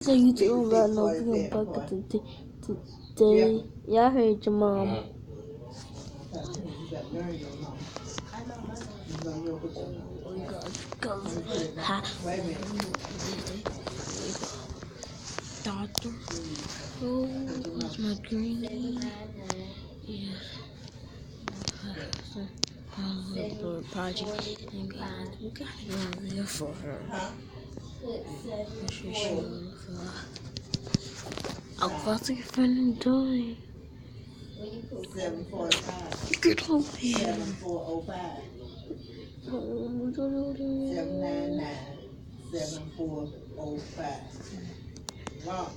So you don't got no green bucket today. Yeah, I heard your mom. Doctor. Oh, where's my green? Yeah. Little project. And guys, we gotta go over there for her. I'll cross your friend and die. Get over here. 7405. 799-7405. Wow.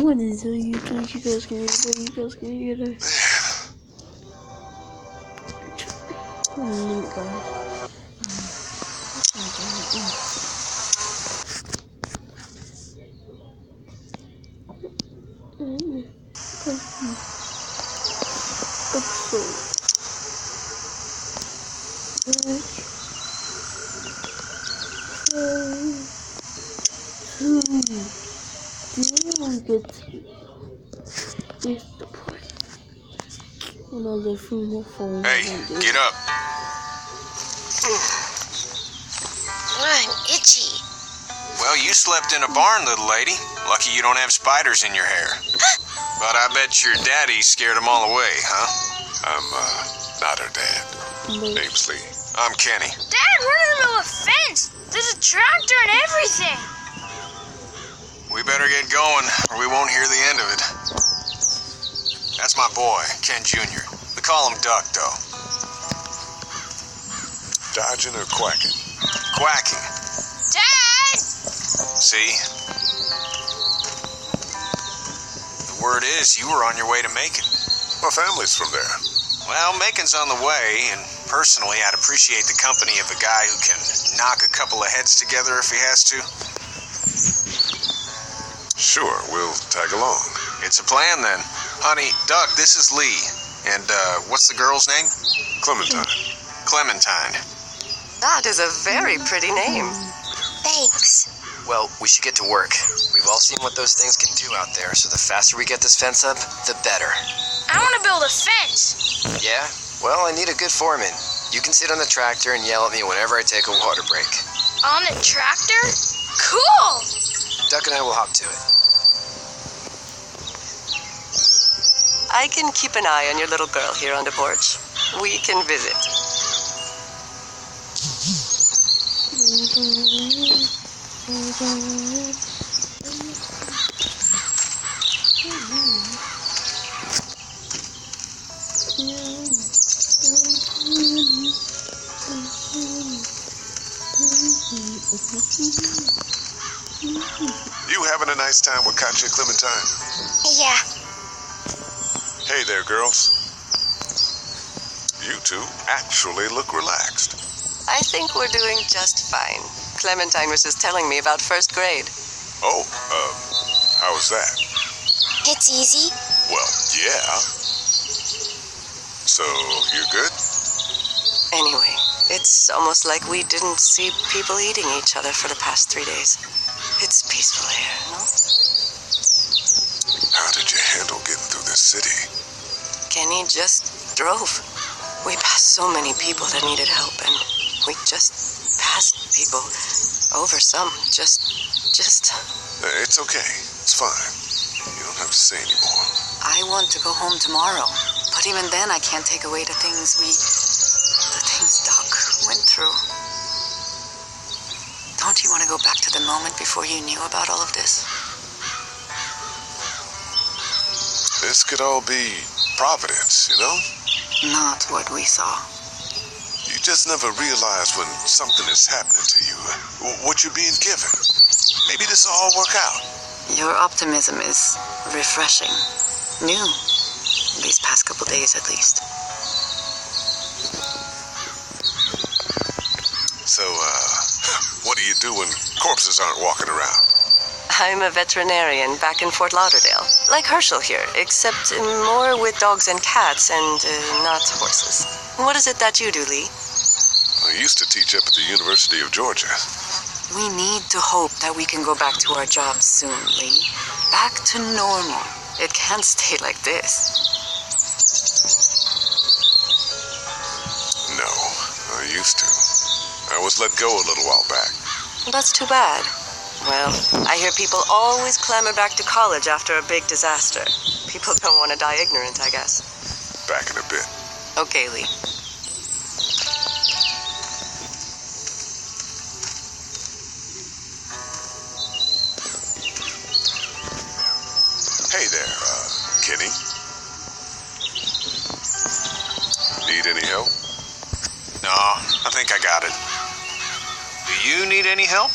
What is it? You think you guys can hear it? You guys can hear it? Hey, get up. I'm itchy. Well, you slept in a barn, little lady. Lucky you don't have spiders in your hair. But I bet your daddy scared them all away, huh? I'm, not her dad. Name's Lee. I'm Kenny. Dad, we're in the middle of a fence. There's a tractor and everything. We better get going, or we won't hear the end of it. That's my boy, Ken Jr. We call him Duck, though. Dodging or quacking? Quacking. Dad! See? The word is you were on your way to Macon. My family's from there. Well, Macon's on the way, and personally, I'd appreciate the company of a guy who can knock a couple of heads together if he has to. Sure, we'll tag along. It's a plan, then. Honey, Duck, this is Lee. And, what's the girl's name? Clementine. Clementine. That is a very pretty name. Thanks. Well, we should get to work. We've all seen what those things can do out there, so the faster we get this fence up, the better. I want to build a fence. Yeah? Well, I need a good foreman. You can sit on the tractor and yell at me whenever I take a water break. On a tractor? Cool! Duck and I will hop to it. I can keep an eye on your little girl here on the porch. We can visit. You having a nice time with Katya, Clementine? Yeah. Hey there, girls. You two actually look relaxed. I think we're doing just fine. Clementine was just telling me about first grade. Oh, how was that? It's easy. Well, yeah. So, you're good? Anyway, it's almost like we didn't see people eating each other for the past 3 days. It's peaceful here, no? How did you handle getting through this city? Kenny just drove. We passed so many people that needed help, and we just passed people over some. Just... It's okay. It's fine. You don't have to say anymore. I want to go home tomorrow, but even then I can't take away the things Doc went through. Don't you want to go back to the moment before you knew about all of this? This could all be Providence, you know? Not what we saw. You just never realize when something is happening to you, what you're being given. Maybe this will all work out. Your optimism is refreshing. New. These past couple days, at least. So, what do you do when corpses aren't walking around? I'm a veterinarian back in Fort Lauderdale. Like Herschel here, except more with dogs and cats and not horses. What is it that you do, Lee? Well, I used to teach up at the University of Georgia. We need to hope that we can go back to our jobs soon, Lee. Back to normal. It can't stay like this. No, I used to. I was let go a little while back. That's too bad. Well, I hear people always clamor back to college after a big disaster. People don't want to die ignorant, I guess. Back in a bit. Okay, Lee. Hey there, Kenny. Need any help? No, I think I got it. Do you need any help?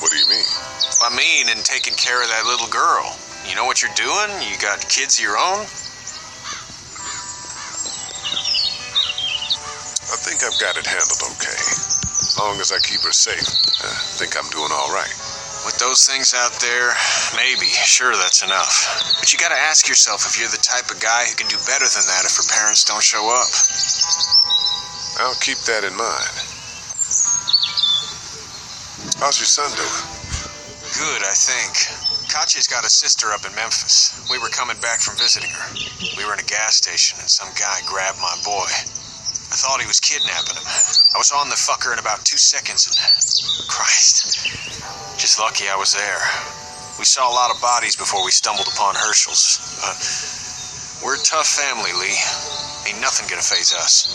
What do you mean? I mean, in taking care of that little girl. You know what you're doing? You got kids of your own? I think I've got it handled okay. As long as I keep her safe, I think I'm doing all right. With those things out there, maybe. Sure, that's enough. But you gotta ask yourself if you're the type of guy who can do better than that if her parents don't show up. I'll keep that in mind. How's your son doing? Good, I think. Katya's got a sister up in Memphis. We were coming back from visiting her. We were in a gas station and some guy grabbed my boy. I thought he was kidnapping him. I was on the fucker in about 2 seconds and... Christ. Just lucky I was there. We saw a lot of bodies before we stumbled upon Herschel's. We're a tough family, Lee. Ain't nothing gonna faze us.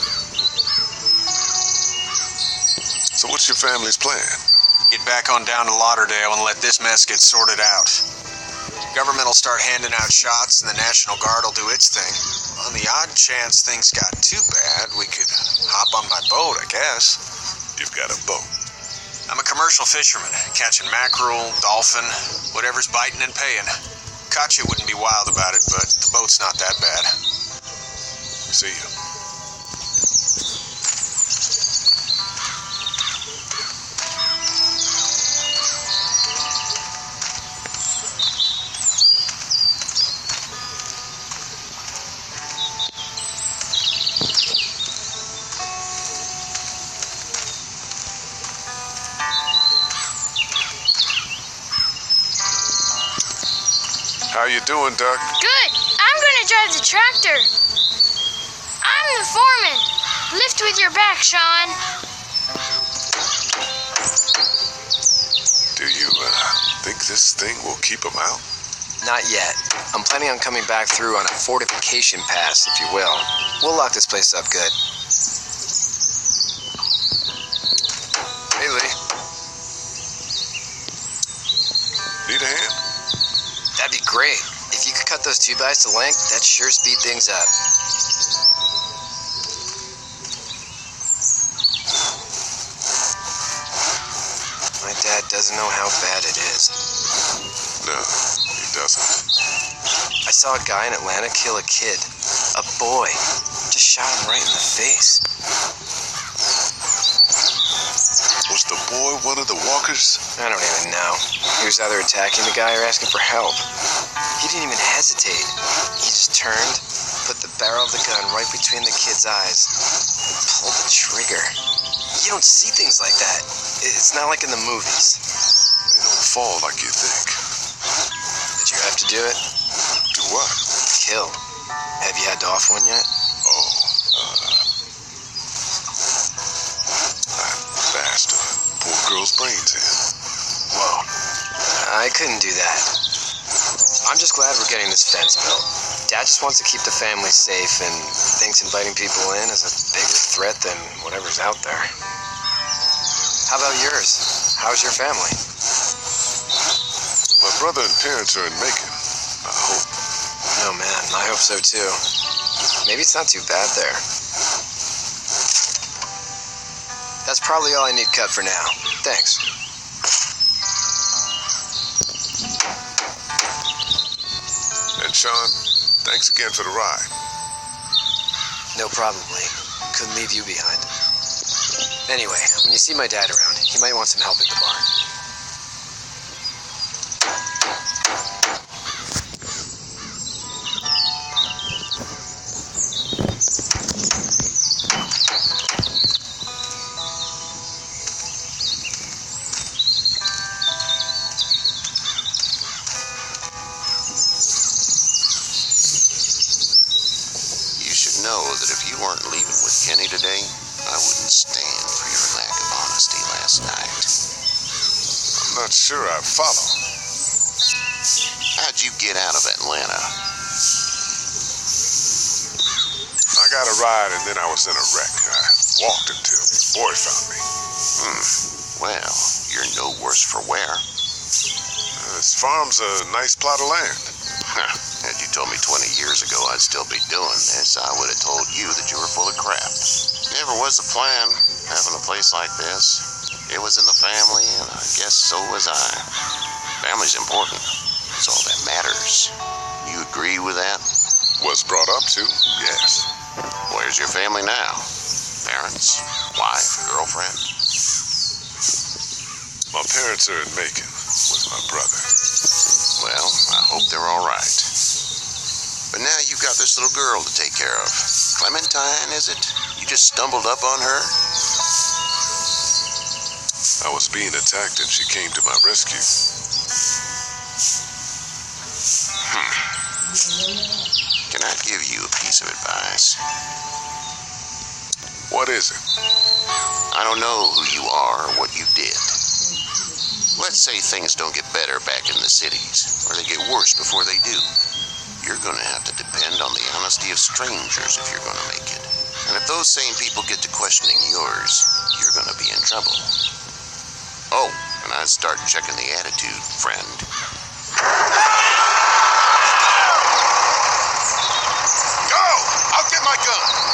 So what's your family's plan? Get back on down to Lauderdale and let this mess get sorted out. Government will start handing out shots and the National Guard will do its thing. On the odd chance things got too bad, we could hop on my boat, I guess. You've got a boat. I'm a commercial fisherman, catching mackerel, dolphin, whatever's biting and paying. Katya wouldn't be wild about it, but the boat's not that bad. See you. How you doing, Duck? Good. I'm gonna drive the tractor. I'm the foreman. Lift with your back, Sean. Do you, think this thing will keep them out? Not yet. I'm planning on coming back through on a fortification pass, if you will. We'll lock this place up good. Hey, Lee. Need a hand? That'd be great. If you could cut those 2x to length, that'd sure speed things up. My dad doesn't know how bad it is. No, he doesn't. I saw a guy in Atlanta kill a kid. A boy. Just shot him right in the face. Was the boy one of the walkers? I don't even know. He was either attacking the guy or asking for help. He didn't even hesitate. He just turned, put the barrel of the gun right between the kid's eyes, and pulled the trigger. You don't see things like that. It's not like in the movies. They don't fall like you think. Did you have to do it? Do what? Kill. Have you had to off one yet? Oh, that bastard. Poor girl's brains in. Whoa. I couldn't do that. I'm just glad we're getting this fence built. Dad just wants to keep the family safe and thinks inviting people in is a bigger threat than whatever's out there. How about yours? How's your family? My brother and parents are in Macon. I hope. Oh man, I hope so too. Maybe it's not too bad there. That's probably all I need cut for now. Thanks. And Sean, thanks again for the ride. No problem, Lee. Couldn't leave you behind. Anyway, when you see my dad around, he might want some help at the barn. not sure I follow. How'd you get out of Atlanta? I got a ride and then I was in a wreck. I walked until the boy found me. Well, you're no worse for wear. This farm's a nice plot of land. Had you told me 20 years ago I'd still be doing this, I would have told you that you were full of crap. Never was the plan, having a place like this. It was in the family, and I guess so was I. Family's important. It's all that matters. You agree with that? Was brought up to, yes. Where's your family now? Parents? Wife? Girlfriend? My parents are in Macon with my brother. Well, I hope they're all right. But now you've got this little girl to take care of. Clementine, is it? You just stumbled up on her? I was being attacked and she came to my rescue. Can I give you a piece of advice? What is it? I don't know who you are or what you did. Let's say things don't get better back in the cities, or they get worse before they do. You're going to have to depend on the honesty of strangers if you're going to make it. And if those same people get to questioning yours, you're going to be in trouble. Oh, and I'd start checking the attitude, friend. Go! I'll get my gun!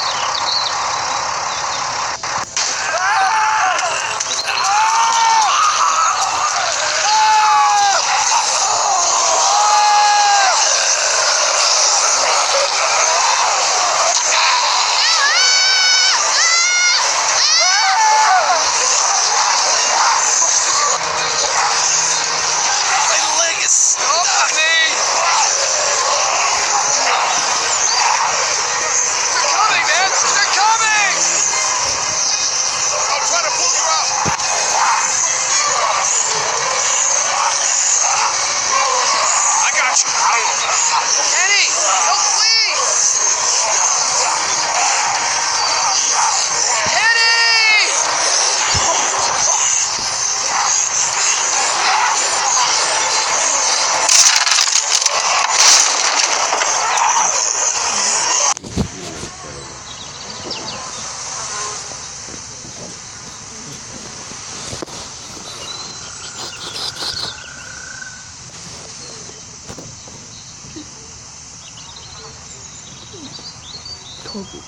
Toby,